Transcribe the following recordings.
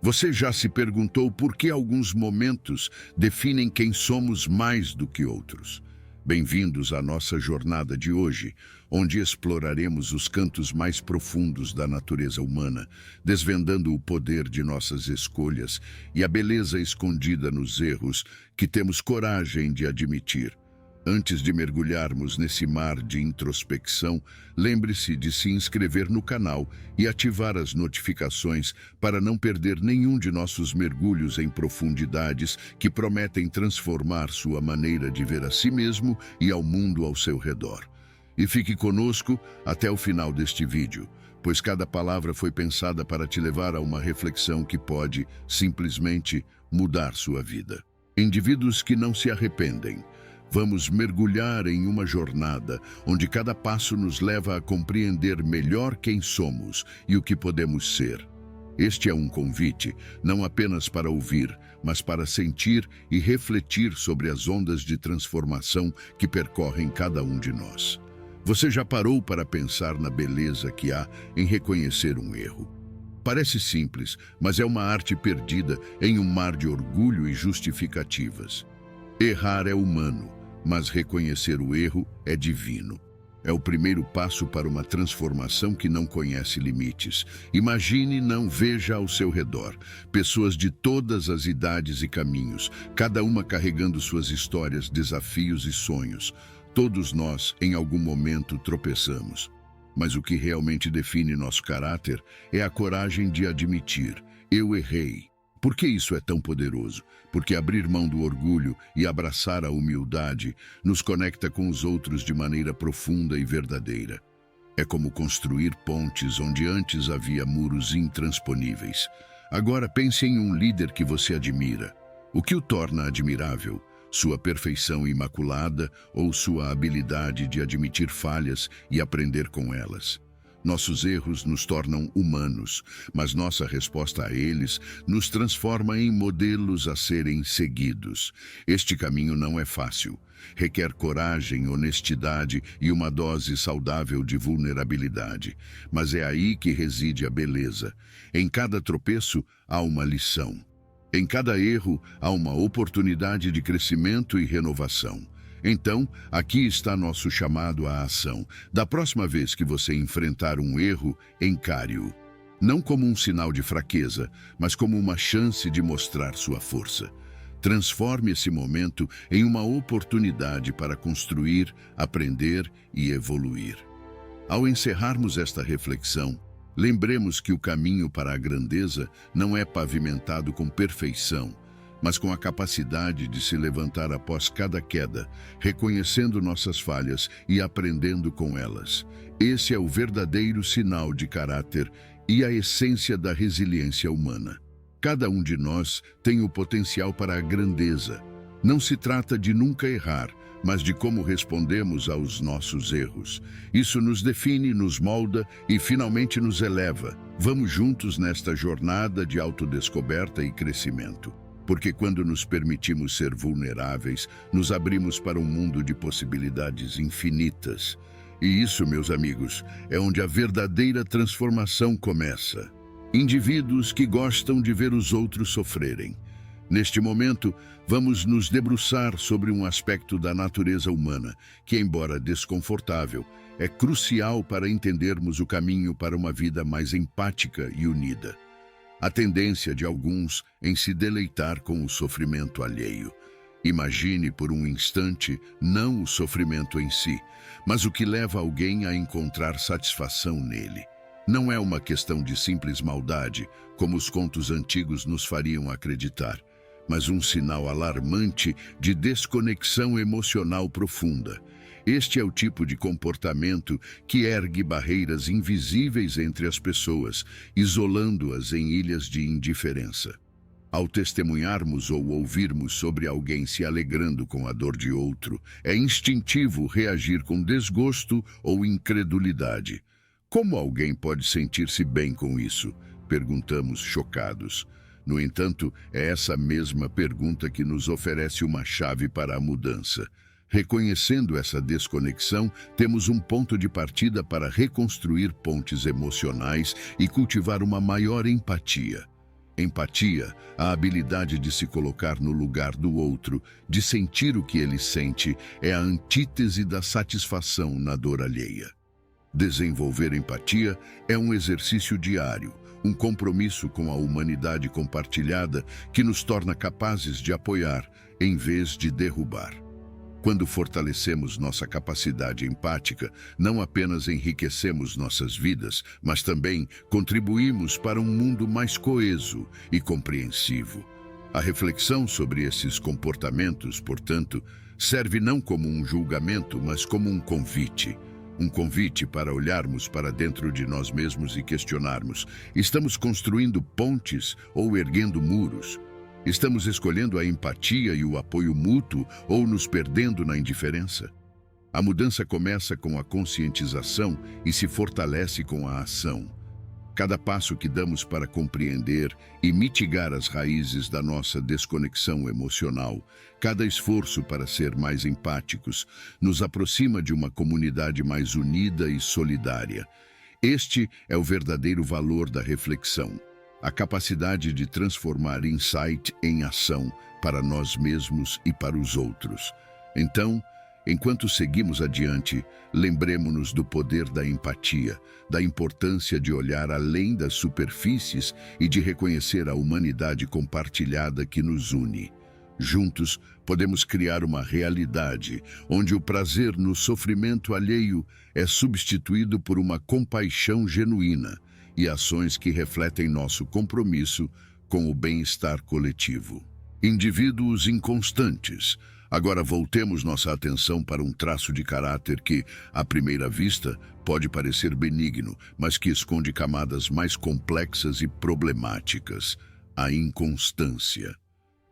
Você já se perguntou por que alguns momentos definem quem somos mais do que outros? Bem-vindos à nossa jornada de hoje, onde exploraremos os cantos mais profundos da natureza humana, desvendando o poder de nossas escolhas e a beleza escondida nos erros que temos coragem de admitir. Antes de mergulharmos nesse mar de introspecção, lembre-se de se inscrever no canal e ativar as notificações para não perder nenhum de nossos mergulhos em profundidades que prometem transformar sua maneira de ver a si mesmo e ao mundo ao seu redor. E fique conosco até o final deste vídeo, pois cada palavra foi pensada para te levar a uma reflexão que pode, simplesmente, mudar sua vida. Indivíduos que não se arrependem. Vamos mergulhar em uma jornada onde cada passo nos leva a compreender melhor quem somos e o que podemos ser. Este é um convite, não apenas para ouvir, mas para sentir e refletir sobre as ondas de transformação que percorrem cada um de nós. Você já parou para pensar na beleza que há em reconhecer um erro? Parece simples, mas é uma arte perdida em um mar de orgulho e justificativas. Errar é humano, mas reconhecer o erro é divino. É o primeiro passo para uma transformação que não conhece limites. Imagine e não veja ao seu redor pessoas de todas as idades e caminhos, cada uma carregando suas histórias, desafios e sonhos. Todos nós, em algum momento, tropeçamos. Mas o que realmente define nosso caráter é a coragem de admitir: eu errei. Por que isso é tão poderoso? Porque abrir mão do orgulho e abraçar a humildade nos conecta com os outros de maneira profunda e verdadeira. É como construir pontes onde antes havia muros intransponíveis. Agora pense em um líder que você admira. O que o torna admirável? Sua perfeição imaculada ou sua habilidade de admitir falhas e aprender com elas? Nossos erros nos tornam humanos, mas nossa resposta a eles nos transforma em modelos a serem seguidos. Este caminho não é fácil. Requer coragem, honestidade e uma dose saudável de vulnerabilidade. Mas é aí que reside a beleza. Em cada tropeço há uma lição. Em cada erro há uma oportunidade de crescimento e renovação. Então, aqui está nosso chamado à ação. Da próxima vez que você enfrentar um erro, encare-o. Não como um sinal de fraqueza, mas como uma chance de mostrar sua força. Transforme esse momento em uma oportunidade para construir, aprender e evoluir. Ao encerrarmos esta reflexão, lembremos que o caminho para a grandeza não é pavimentado com perfeição, mas com a capacidade de se levantar após cada queda, reconhecendo nossas falhas e aprendendo com elas. Esse é o verdadeiro sinal de caráter e a essência da resiliência humana. Cada um de nós tem o potencial para a grandeza. Não se trata de nunca errar, mas de como respondemos aos nossos erros. Isso nos define, nos molda e finalmente nos eleva. Vamos juntos nesta jornada de autodescoberta e crescimento. Porque quando nos permitimos ser vulneráveis, nos abrimos para um mundo de possibilidades infinitas. E isso, meus amigos, é onde a verdadeira transformação começa. Indivíduos que gostam de ver os outros sofrerem. Neste momento, vamos nos debruçar sobre um aspecto da natureza humana que, embora desconfortável, é crucial para entendermos o caminho para uma vida mais empática e unida. A tendência de alguns em se deleitar com o sofrimento alheio. Imagine por um instante não o sofrimento em si, mas o que leva alguém a encontrar satisfação nele. Não é uma questão de simples maldade, como os contos antigos nos fariam acreditar, mas um sinal alarmante de desconexão emocional profunda. Este é o tipo de comportamento que ergue barreiras invisíveis entre as pessoas, isolando-as em ilhas de indiferença. Ao testemunharmos ou ouvirmos sobre alguém se alegrando com a dor de outro, é instintivo reagir com desgosto ou incredulidade. Como alguém pode sentir-se bem com isso? Perguntamos chocados. No entanto, é essa mesma pergunta que nos oferece uma chave para a mudança. Reconhecendo essa desconexão, temos um ponto de partida para reconstruir pontes emocionais e cultivar uma maior empatia. Empatia, a habilidade de se colocar no lugar do outro, de sentir o que ele sente, é a antítese da satisfação na dor alheia. Desenvolver empatia é um exercício diário, um compromisso com a humanidade compartilhada que nos torna capazes de apoiar, em vez de derrubar. Quando fortalecemos nossa capacidade empática, não apenas enriquecemos nossas vidas, mas também contribuímos para um mundo mais coeso e compreensivo. A reflexão sobre esses comportamentos, portanto, serve não como um julgamento, mas como um convite. Um convite para olharmos para dentro de nós mesmos e questionarmos: estamos construindo pontes ou erguendo muros? Estamos escolhendo a empatia e o apoio mútuo ou nos perdendo na indiferença? A mudança começa com a conscientização e se fortalece com a ação. Cada passo que damos para compreender e mitigar as raízes da nossa desconexão emocional, cada esforço para ser mais empáticos, nos aproxima de uma comunidade mais unida e solidária. Este é o verdadeiro valor da reflexão. A capacidade de transformar insight em ação para nós mesmos e para os outros. Então, enquanto seguimos adiante, lembremos-nos do poder da empatia, da importância de olhar além das superfícies e de reconhecer a humanidade compartilhada que nos une. Juntos, podemos criar uma realidade onde o prazer no sofrimento alheio é substituído por uma compaixão genuína e ações que refletem nosso compromisso com o bem-estar coletivo. Indivíduos inconstantes. Agora voltemos nossa atenção para um traço de caráter que, à primeira vista, pode parecer benigno, mas que esconde camadas mais complexas e problemáticas: a inconstância.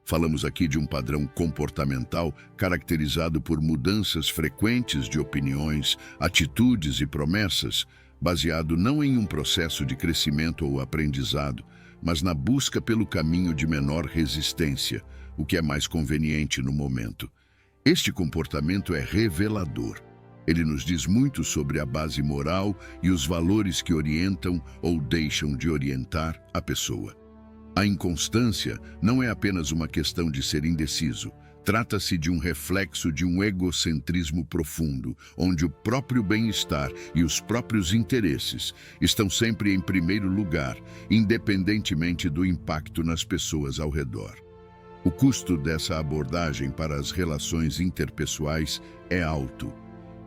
Falamos aqui de um padrão comportamental caracterizado por mudanças frequentes de opiniões, atitudes e promessas, baseado não em um processo de crescimento ou aprendizado, mas na busca pelo caminho de menor resistência, o que é mais conveniente no momento. Este comportamento é revelador. Ele nos diz muito sobre a base moral e os valores que orientam ou deixam de orientar a pessoa. A inconstância não é apenas uma questão de ser indeciso. Trata-se de um reflexo de um egocentrismo profundo, onde o próprio bem-estar e os próprios interesses estão sempre em primeiro lugar, independentemente do impacto nas pessoas ao redor. O custo dessa abordagem para as relações interpessoais é alto.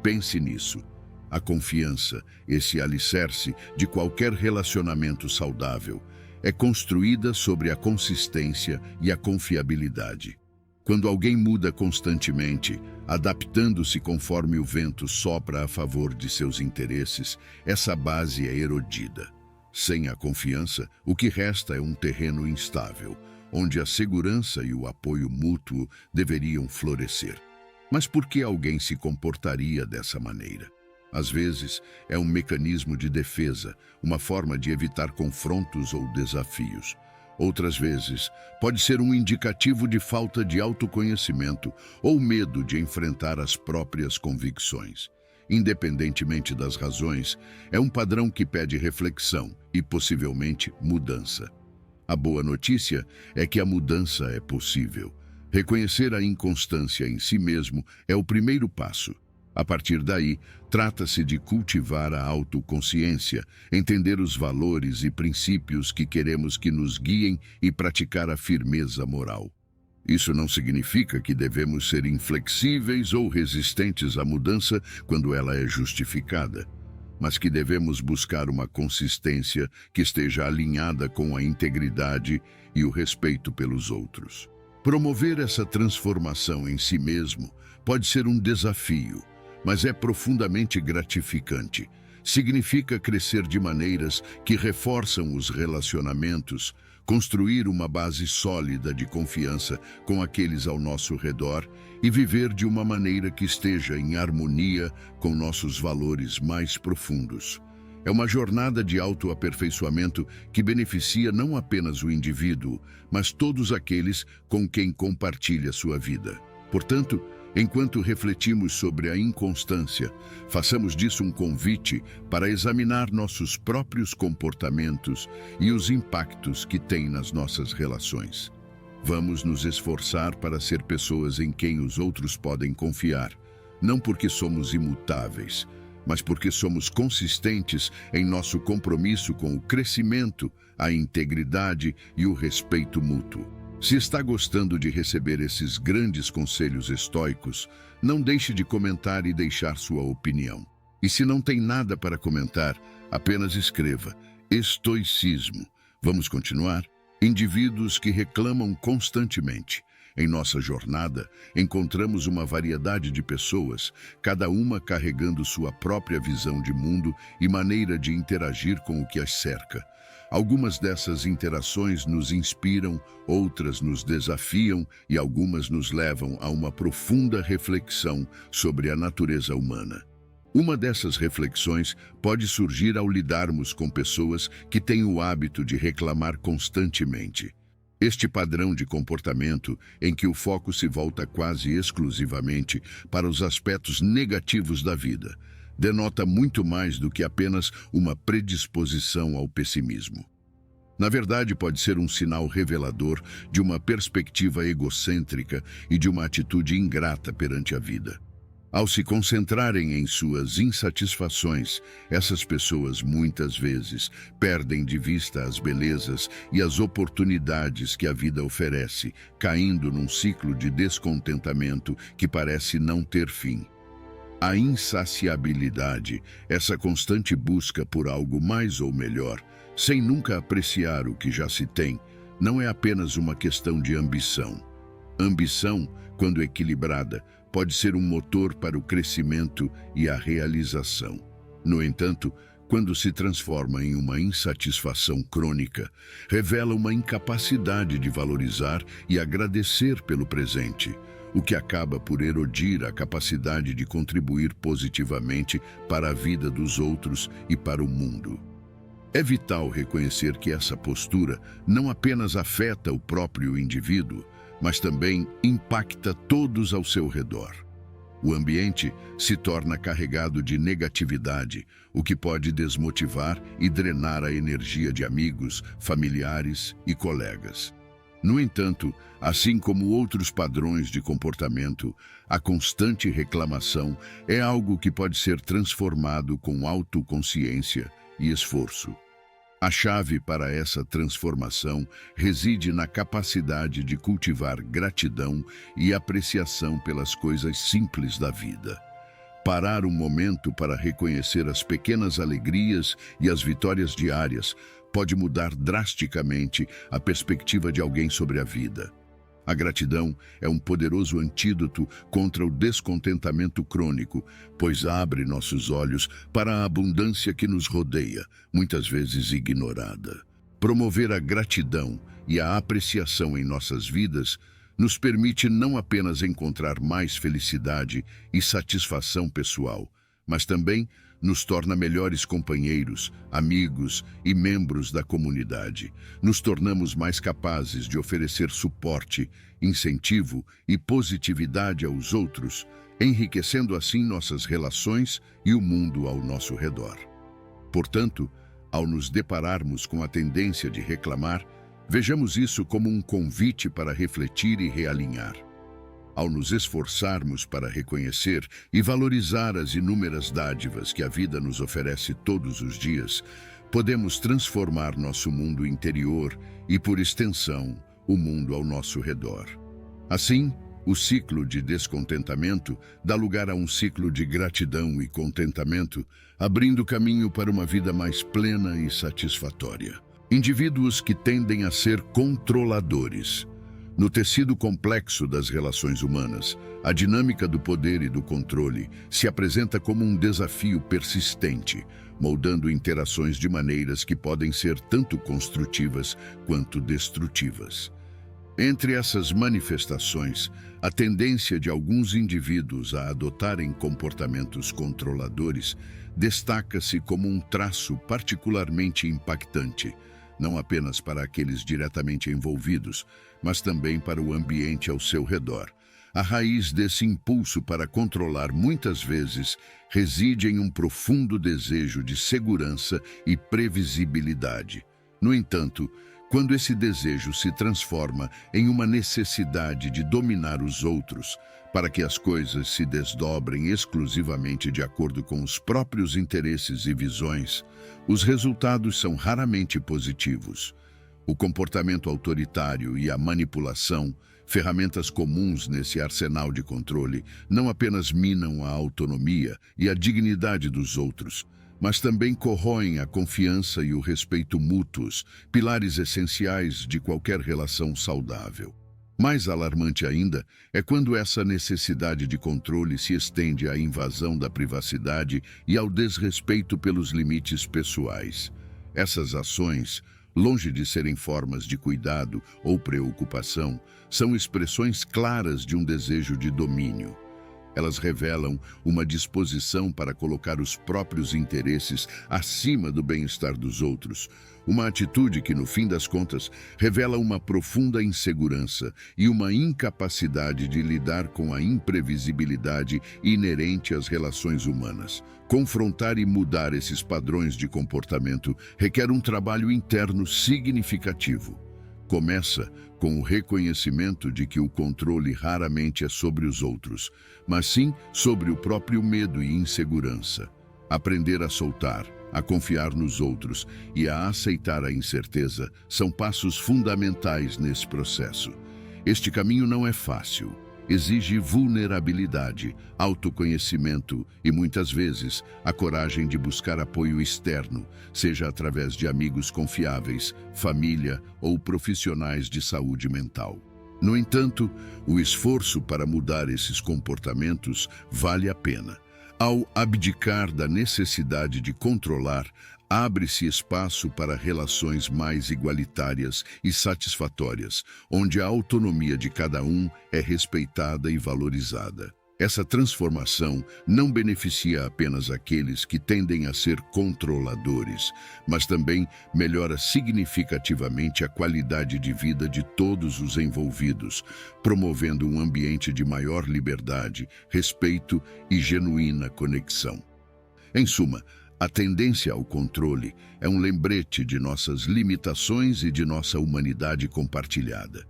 Pense nisso. A confiança, esse alicerce de qualquer relacionamento saudável, é construída sobre a consistência e a confiabilidade. Quando alguém muda constantemente, adaptando-se conforme o vento sopra a favor de seus interesses, essa base é erodida. Sem a confiança, o que resta é um terreno instável, onde a segurança e o apoio mútuo deveriam florescer. Mas por que alguém se comportaria dessa maneira? Às vezes, é um mecanismo de defesa, uma forma de evitar confrontos ou desafios. Outras vezes, pode ser um indicativo de falta de autoconhecimento ou medo de enfrentar as próprias convicções. Independentemente das razões, é um padrão que pede reflexão e, possivelmente, mudança. A boa notícia é que a mudança é possível. Reconhecer a inconstância em si mesmo é o primeiro passo. A partir daí, trata-se de cultivar a autoconsciência, entender os valores e princípios que queremos que nos guiem e praticar a firmeza moral. Isso não significa que devemos ser inflexíveis ou resistentes à mudança quando ela é justificada, mas que devemos buscar uma consistência que esteja alinhada com a integridade e o respeito pelos outros. Promover essa transformação em si mesmo pode ser um desafio, mas é profundamente gratificante. Significa crescer de maneiras que reforçam os relacionamentos, construir uma base sólida de confiança com aqueles ao nosso redor e viver de uma maneira que esteja em harmonia com nossos valores mais profundos. É uma jornada de autoaperfeiçoamento que beneficia não apenas o indivíduo, mas todos aqueles com quem compartilha sua vida. Portanto, Enquanto refletimos sobre a inconstância, façamos disso um convite para examinar nossos próprios comportamentos e os impactos que têm nas nossas relações. Vamos nos esforçar para ser pessoas em quem os outros podem confiar, não porque somos imutáveis, mas porque somos consistentes em nosso compromisso com o crescimento, a integridade e o respeito mútuo. Se está gostando de receber esses grandes conselhos estoicos, não deixe de comentar e deixar sua opinião. E se não tem nada para comentar, apenas escreva estoicismo. Vamos continuar? Indivíduos que reclamam constantemente. Em nossa jornada, encontramos uma variedade de pessoas, cada uma carregando sua própria visão de mundo e maneira de interagir com o que as cerca. Algumas dessas interações nos inspiram, outras nos desafiam e algumas nos levam a uma profunda reflexão sobre a natureza humana. Uma dessas reflexões pode surgir ao lidarmos com pessoas que têm o hábito de reclamar constantemente. Este padrão de comportamento, em que o foco se volta quase exclusivamente para os aspectos negativos da vida, denota muito mais do que apenas uma predisposição ao pessimismo. Na verdade, pode ser um sinal revelador de uma perspectiva egocêntrica e de uma atitude ingrata perante a vida. Ao se concentrarem em suas insatisfações, essas pessoas muitas vezes perdem de vista as belezas e as oportunidades que a vida oferece, caindo num ciclo de descontentamento que parece não ter fim. A insaciabilidade, essa constante busca por algo mais ou melhor, sem nunca apreciar o que já se tem, não é apenas uma questão de ambição. Ambição, quando equilibrada, pode ser um motor para o crescimento e a realização. No entanto, quando se transforma em uma insatisfação crônica, revela uma incapacidade de valorizar e agradecer pelo presente, o que acaba por erodir a capacidade de contribuir positivamente para a vida dos outros e para o mundo. É vital reconhecer que essa postura não apenas afeta o próprio indivíduo, mas também impacta todos ao seu redor. O ambiente se torna carregado de negatividade, o que pode desmotivar e drenar a energia de amigos, familiares e colegas. No entanto, assim como outros padrões de comportamento, a constante reclamação é algo que pode ser transformado com autoconsciência e esforço. A chave para essa transformação reside na capacidade de cultivar gratidão e apreciação pelas coisas simples da vida. Parar um momento para reconhecer as pequenas alegrias e as vitórias diárias pode mudar drasticamente a perspectiva de alguém sobre a vida. A gratidão é um poderoso antídoto contra o descontentamento crônico, pois abre nossos olhos para a abundância que nos rodeia, muitas vezes ignorada. Promover a gratidão e a apreciação em nossas vidas nos permite não apenas encontrar mais felicidade e satisfação pessoal, mas também nos torna melhores companheiros, amigos e membros da comunidade. Nos tornamos mais capazes de oferecer suporte, incentivo e positividade aos outros, enriquecendo assim nossas relações e o mundo ao nosso redor. Portanto, ao nos depararmos com a tendência de reclamar, vejamos isso como um convite para refletir e realinhar. Ao nos esforçarmos para reconhecer e valorizar as inúmeras dádivas que a vida nos oferece todos os dias, podemos transformar nosso mundo interior e, por extensão, o mundo ao nosso redor. Assim, o ciclo de descontentamento dá lugar a um ciclo de gratidão e contentamento, abrindo caminho para uma vida mais plena e satisfatória. Indivíduos que tendem a ser controladores. No tecido complexo das relações humanas, a dinâmica do poder e do controle se apresenta como um desafio persistente, moldando interações de maneiras que podem ser tanto construtivas quanto destrutivas. Entre essas manifestações, a tendência de alguns indivíduos a adotarem comportamentos controladores destaca-se como um traço particularmente impactante, não apenas para aqueles diretamente envolvidos, mas também para o ambiente ao seu redor. A raiz desse impulso para controlar muitas vezes reside em um profundo desejo de segurança e previsibilidade. No entanto, quando esse desejo se transforma em uma necessidade de dominar os outros, para que as coisas se desdobrem exclusivamente de acordo com os próprios interesses e visões, os resultados são raramente positivos. O comportamento autoritário e a manipulação, ferramentas comuns nesse arsenal de controle, não apenas minam a autonomia e a dignidade dos outros, mas também corroem a confiança e o respeito mútuos, pilares essenciais de qualquer relação saudável. Mais alarmante ainda é quando essa necessidade de controle se estende à invasão da privacidade e ao desrespeito pelos limites pessoais. Essas ações, longe de serem formas de cuidado ou preocupação, são expressões claras de um desejo de domínio. Elas revelam uma disposição para colocar os próprios interesses acima do bem-estar dos outros, uma atitude que, no fim das contas, revela uma profunda insegurança e uma incapacidade de lidar com a imprevisibilidade inerente às relações humanas. Confrontar e mudar esses padrões de comportamento requer um trabalho interno significativo. Começa com o reconhecimento de que o controle raramente é sobre os outros, mas sim sobre o próprio medo e insegurança. Aprender a soltar, a confiar nos outros e a aceitar a incerteza são passos fundamentais nesse processo. Este caminho não é fácil. Exige vulnerabilidade, autoconhecimento e, muitas vezes, a coragem de buscar apoio externo, seja através de amigos confiáveis, família ou profissionais de saúde mental. No entanto, o esforço para mudar esses comportamentos vale a pena. Ao abdicar da necessidade de controlar, abre-se espaço para relações mais igualitárias e satisfatórias, onde a autonomia de cada um é respeitada e valorizada. Essa transformação não beneficia apenas aqueles que tendem a ser controladores, mas também melhora significativamente a qualidade de vida de todos os envolvidos, promovendo um ambiente de maior liberdade, respeito e genuína conexão. Em suma, a tendência ao controle é um lembrete de nossas limitações e de nossa humanidade compartilhada.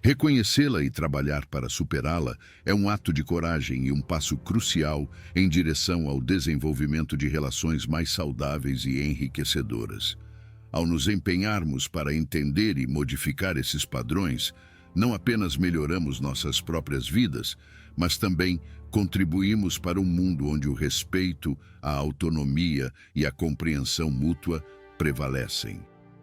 Reconhecê-la e trabalhar para superá-la é um ato de coragem e um passo crucial em direção ao desenvolvimento de relações mais saudáveis e enriquecedoras. Ao nos empenharmos para entender e modificar esses padrões, não apenas melhoramos nossas próprias vidas, mas também contribuímos para um mundo onde o respeito, a autonomia e a compreensão mútua prevalecem.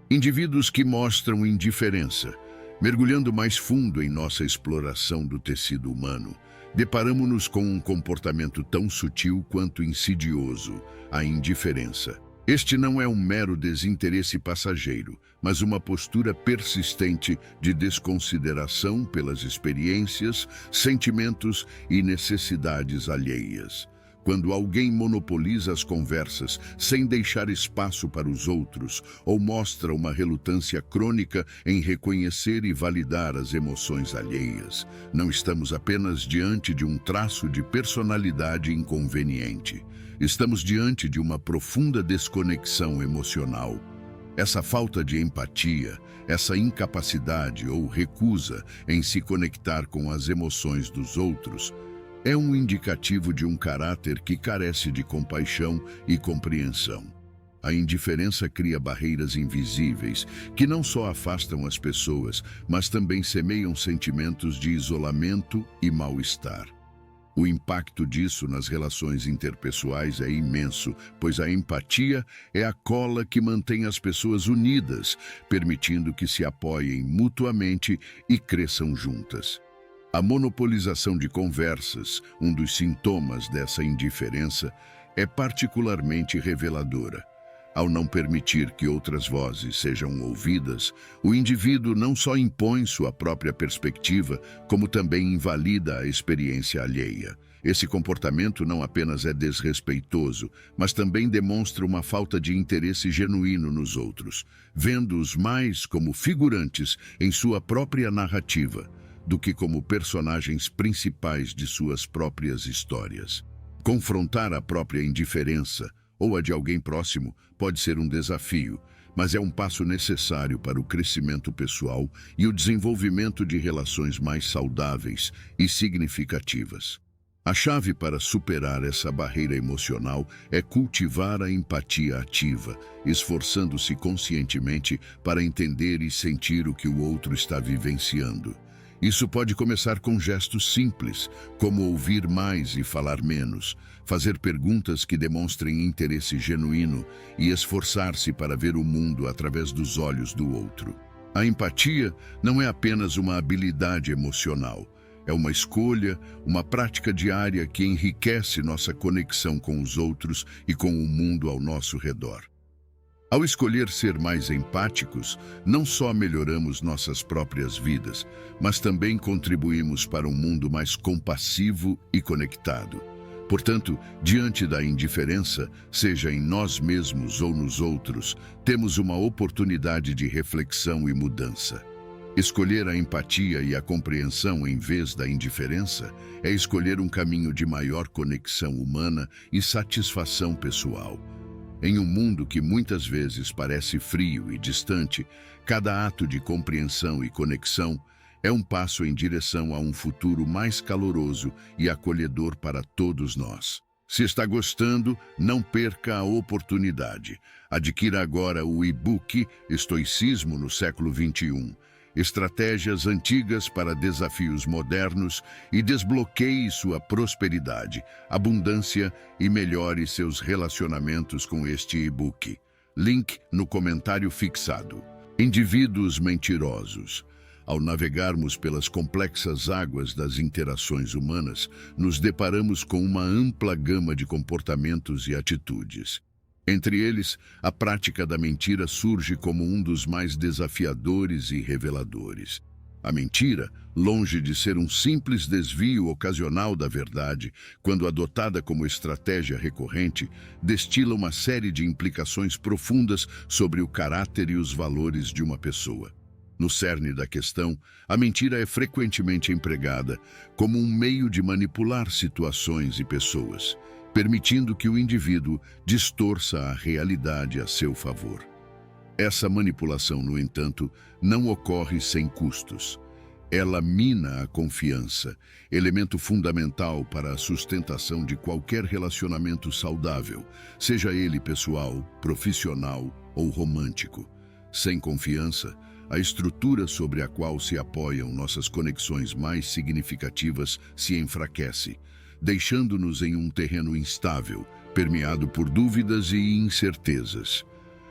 Indivíduos que mostram indiferença, mergulhando mais fundo em nossa exploração do tecido humano, deparamo-nos com um comportamento tão sutil quanto insidioso, a indiferença. Este não é um mero desinteresse passageiro, mas uma postura persistente de desconsideração pelas experiências, sentimentos e necessidades alheias. Quando alguém monopoliza as conversas sem deixar espaço para os outros, ou mostra uma relutância crônica em reconhecer e validar as emoções alheias, não estamos apenas diante de um traço de personalidade inconveniente. Estamos diante de uma profunda desconexão emocional. Essa falta de empatia, essa incapacidade ou recusa em se conectar com as emoções dos outros, é um indicativo de um caráter que carece de compaixão e compreensão. A indiferença cria barreiras invisíveis que não só afastam as pessoas, mas também semeiam sentimentos de isolamento e mal-estar. O impacto disso nas relações interpessoais é imenso, pois a empatia é a cola que mantém as pessoas unidas, permitindo que se apoiem mutuamente e cresçam juntas. A monopolização de conversas, um dos sintomas dessa indiferença, é particularmente reveladora. Ao não permitir que outras vozes sejam ouvidas, o indivíduo não só impõe sua própria perspectiva, como também invalida a experiência alheia. Esse comportamento não apenas é desrespeitoso, mas também demonstra uma falta de interesse genuíno nos outros, vendo-os mais como figurantes em sua própria narrativa. do que como personagens principais de suas próprias histórias. Confrontar a própria indiferença ou a de alguém próximo pode ser um desafio, mas é um passo necessário para o crescimento pessoal e o desenvolvimento de relações mais saudáveis e significativas. A chave para superar essa barreira emocional é cultivar a empatia ativa, esforçando-se conscientemente para entender e sentir o que o outro está vivenciando. Isso pode começar com gestos simples, como ouvir mais e falar menos, fazer perguntas que demonstrem interesse genuíno e esforçar-se para ver o mundo através dos olhos do outro. A empatia não é apenas uma habilidade emocional. É uma escolha, uma prática diária que enriquece nossa conexão com os outros e com o mundo ao nosso redor. Ao escolher ser mais empáticos, não só melhoramos nossas próprias vidas, mas também contribuímos para um mundo mais compassivo e conectado. Portanto, diante da indiferença, seja em nós mesmos ou nos outros, temos uma oportunidade de reflexão e mudança. Escolher a empatia e a compreensão em vez da indiferença é escolher um caminho de maior conexão humana e satisfação pessoal. Em um mundo que muitas vezes parece frio e distante, cada ato de compreensão e conexão é um passo em direção a um futuro mais caloroso e acolhedor para todos nós. Se está gostando, não perca a oportunidade. Adquira agora o e-book Estoicismo no século XXI. Estratégias antigas para desafios modernos e desbloqueie sua prosperidade, abundância e melhore seus relacionamentos com este e-book. Link no comentário fixado. Indivíduos mentirosos. Ao navegarmos pelas complexas águas das interações humanas, nos deparamos com uma ampla gama de comportamentos e atitudes. Entre eles, a prática da mentira surge como um dos mais desafiadores e reveladores. A mentira, longe de ser um simples desvio ocasional da verdade, quando adotada como estratégia recorrente, destila uma série de implicações profundas sobre o caráter e os valores de uma pessoa. No cerne da questão, a mentira é frequentemente empregada como um meio de manipular situações e pessoas, permitindo que o indivíduo distorça a realidade a seu favor. Essa manipulação, no entanto, não ocorre sem custos. Ela mina a confiança, elemento fundamental para a sustentação de qualquer relacionamento saudável, seja ele pessoal, profissional ou romântico. Sem confiança, a estrutura sobre a qual se apoiam nossas conexões mais significativas se enfraquece, deixando-nos em um terreno instável, permeado por dúvidas e incertezas.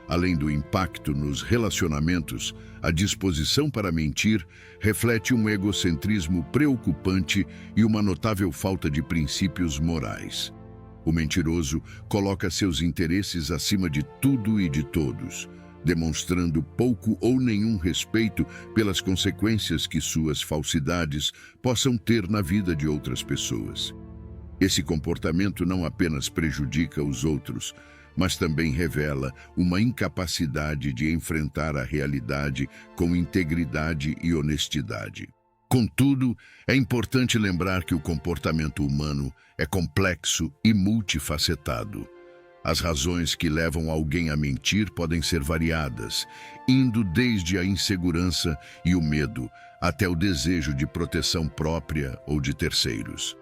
Além do impacto nos relacionamentos, a disposição para mentir reflete um egocentrismo preocupante e uma notável falta de princípios morais. O mentiroso coloca seus interesses acima de tudo e de todos, demonstrando pouco ou nenhum respeito pelas consequências que suas falsidades possam ter na vida de outras pessoas. Esse comportamento não apenas prejudica os outros, mas também revela uma incapacidade de enfrentar a realidade com integridade e honestidade. Contudo, é importante lembrar que o comportamento humano é complexo e multifacetado. As razões que levam alguém a mentir podem ser variadas, indo desde a insegurança e o medo até o desejo de proteção própria ou de terceiros.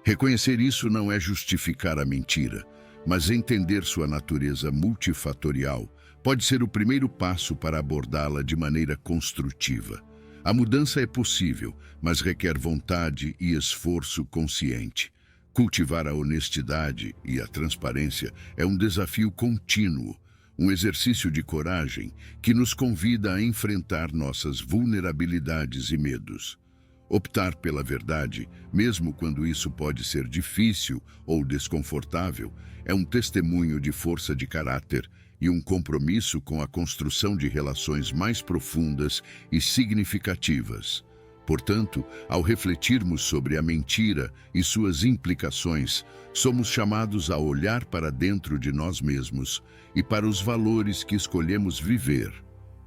Reconhecer isso não é justificar a mentira, mas entender sua natureza multifatorial pode ser o primeiro passo para abordá-la de maneira construtiva. A mudança é possível, mas requer vontade e esforço consciente. Cultivar a honestidade e a transparência é um desafio contínuo, um exercício de coragem que nos convida a enfrentar nossas vulnerabilidades e medos. Optar pela verdade, mesmo quando isso pode ser difícil ou desconfortável, é um testemunho de força de caráter e um compromisso com a construção de relações mais profundas e significativas. Portanto, ao refletirmos sobre a mentira e suas implicações, somos chamados a olhar para dentro de nós mesmos e para os valores que escolhemos viver.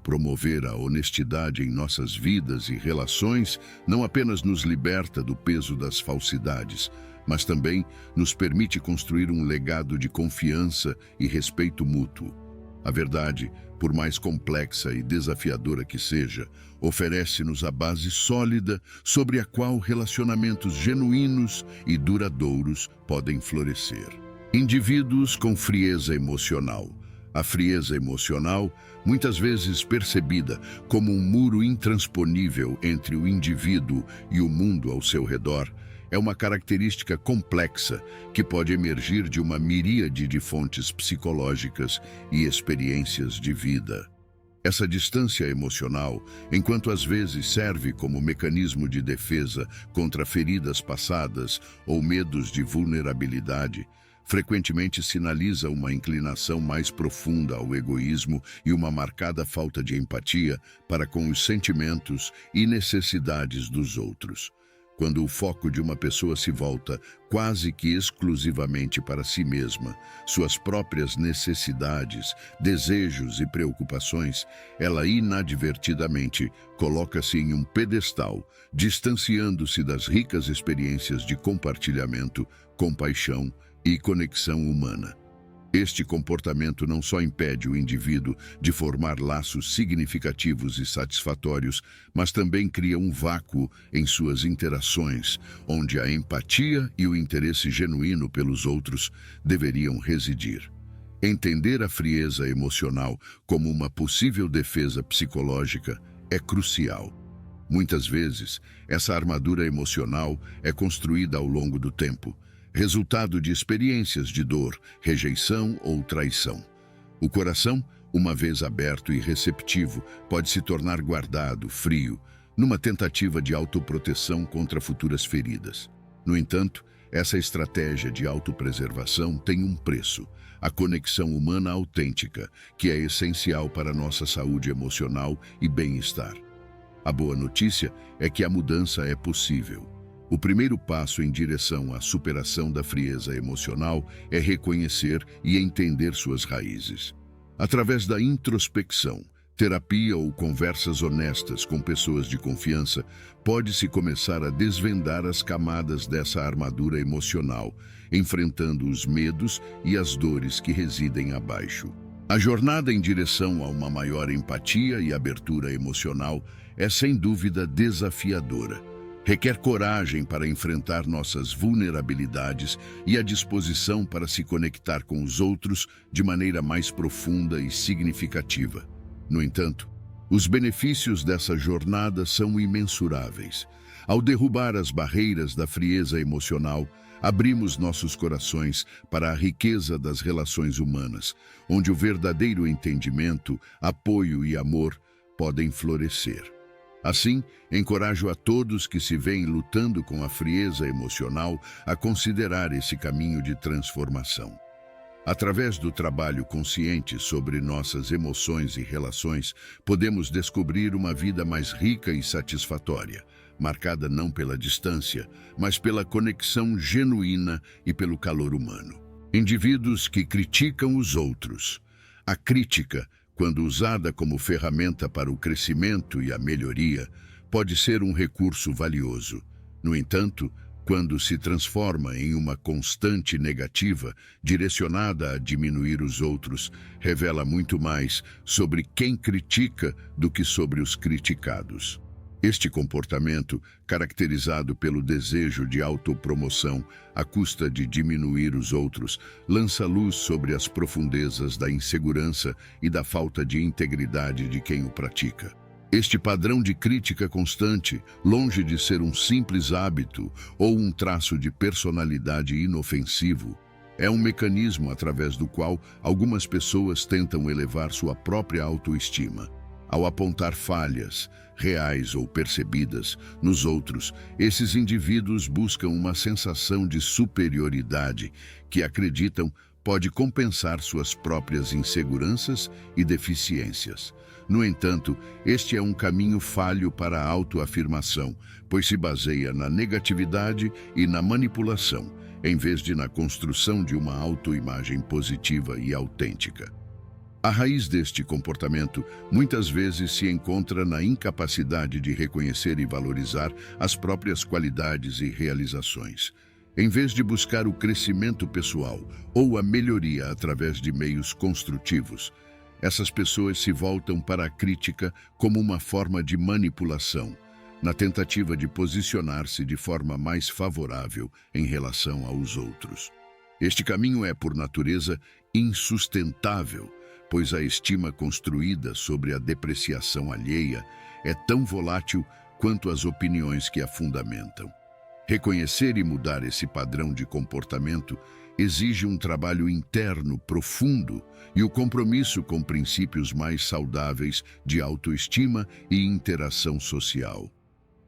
Promover a honestidade em nossas vidas e relações não apenas nos liberta do peso das falsidades, mas também nos permite construir um legado de confiança e respeito mútuo. A verdade, por mais complexa e desafiadora que seja, oferece-nos a base sólida sobre a qual relacionamentos genuínos e duradouros podem florescer. Indivíduos com frieza emocional. A frieza emocional, muitas vezes percebida como um muro intransponível entre o indivíduo e o mundo ao seu redor, é uma característica complexa que pode emergir de uma miríade de fontes psicológicas e experiências de vida. Essa distância emocional, enquanto às vezes serve como mecanismo de defesa contra feridas passadas ou medos de vulnerabilidade, frequentemente sinaliza uma inclinação mais profunda ao egoísmo e uma marcada falta de empatia para com os sentimentos e necessidades dos outros. Quando o foco de uma pessoa se volta quase que exclusivamente para si mesma, suas próprias necessidades, desejos e preocupações, ela inadvertidamente coloca-se em um pedestal, distanciando-se das ricas experiências de compartilhamento, compaixão e conexão humana. Este comportamento não só impede o indivíduo de formar laços significativos e satisfatórios, mas também cria um vácuo em suas interações, onde a empatia e o interesse genuíno pelos outros deveriam residir. Entender a frieza emocional como uma possível defesa psicológica é crucial. Muitas vezes, essa armadura emocional é construída ao longo do tempo, resultado de experiências de dor, rejeição ou traição. O coração, uma vez aberto e receptivo, pode se tornar guardado, frio, numa tentativa de autoproteção contra futuras feridas. No entanto, essa estratégia de autopreservação tem um preço: a conexão humana autêntica, que é essencial para nossa saúde emocional e bem-estar. A boa notícia é que a mudança é possível. O primeiro passo em direção à superação da frieza emocional é reconhecer e entender suas raízes. Através da introspecção, terapia ou conversas honestas com pessoas de confiança, pode-se começar a desvendar as camadas dessa armadura emocional, enfrentando os medos e as dores que residem abaixo. A jornada em direção a uma maior empatia e abertura emocional é sem dúvida desafiadora. Requer coragem para enfrentar nossas vulnerabilidades e a disposição para se conectar com os outros de maneira mais profunda e significativa. No entanto, os benefícios dessa jornada são imensuráveis. Ao derrubar as barreiras da frieza emocional, abrimos nossos corações para a riqueza das relações humanas, onde o verdadeiro entendimento, apoio e amor podem florescer. Assim, encorajo a todos que se veem lutando com a frieza emocional a considerar esse caminho de transformação. Através do trabalho consciente sobre nossas emoções e relações, podemos descobrir uma vida mais rica e satisfatória, marcada não pela distância, mas pela conexão genuína e pelo calor humano. Indivíduos que criticam os outros. A crítica, quando usada como ferramenta para o crescimento e a melhoria, pode ser um recurso valioso. No entanto, quando se transforma em uma constante negativa, direcionada a diminuir os outros, revela muito mais sobre quem critica do que sobre os criticados. Este comportamento, caracterizado pelo desejo de autopromoção à custa de diminuir os outros, lança luz sobre as profundezas da insegurança e da falta de integridade de quem o pratica. Este padrão de crítica constante, longe de ser um simples hábito ou um traço de personalidade inofensivo, é um mecanismo através do qual algumas pessoas tentam elevar sua própria autoestima. Ao apontar falhas, reais ou percebidas, nos outros, esses indivíduos buscam uma sensação de superioridade que acreditam pode compensar suas próprias inseguranças e deficiências. No entanto, este é um caminho falho para a autoafirmação, pois se baseia na negatividade e na manipulação, em vez de na construção de uma autoimagem positiva e autêntica. A raiz deste comportamento muitas vezes se encontra na incapacidade de reconhecer e valorizar as próprias qualidades e realizações. Em vez de buscar o crescimento pessoal ou a melhoria através de meios construtivos, essas pessoas se voltam para a crítica como uma forma de manipulação, na tentativa de posicionar-se de forma mais favorável em relação aos outros. Este caminho é, por natureza, insustentável, pois a estima construída sobre a depreciação alheia é tão volátil quanto as opiniões que a fundamentam. Reconhecer e mudar esse padrão de comportamento exige um trabalho interno profundo e o compromisso com princípios mais saudáveis de autoestima e interação social.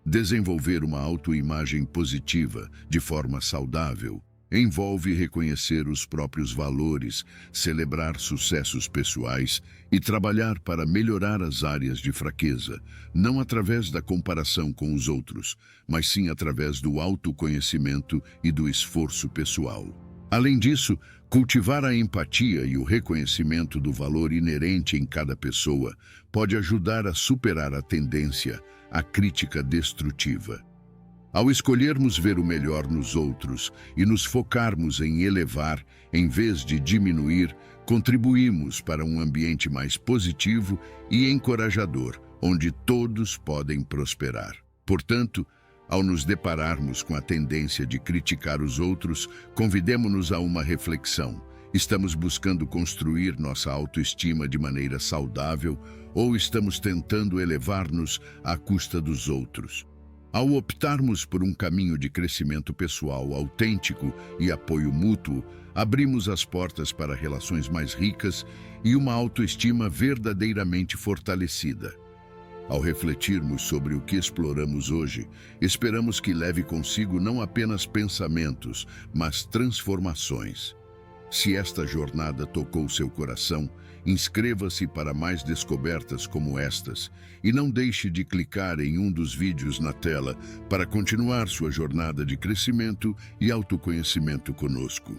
Desenvolver uma autoimagem positiva de forma saudável envolve reconhecer os próprios valores, celebrar sucessos pessoais e trabalhar para melhorar as áreas de fraqueza, não através da comparação com os outros, mas sim através do autoconhecimento e do esforço pessoal. Além disso, cultivar a empatia e o reconhecimento do valor inerente em cada pessoa pode ajudar a superar a tendência à crítica destrutiva. Ao escolhermos ver o melhor nos outros e nos focarmos em elevar, em vez de diminuir, contribuímos para um ambiente mais positivo e encorajador, onde todos podem prosperar. Portanto, ao nos depararmos com a tendência de criticar os outros, convidemo-nos a uma reflexão. Estamos buscando construir nossa autoestima de maneira saudável ou estamos tentando elevar-nos à custa dos outros? Ao optarmos por um caminho de crescimento pessoal autêntico e apoio mútuo, abrimos as portas para relações mais ricas e uma autoestima verdadeiramente fortalecida. Ao refletirmos sobre o que exploramos hoje, esperamos que leve consigo não apenas pensamentos, mas transformações. Se esta jornada tocou seu coração, inscreva-se para mais descobertas como estas e não deixe de clicar em um dos vídeos na tela para continuar sua jornada de crescimento e autoconhecimento conosco.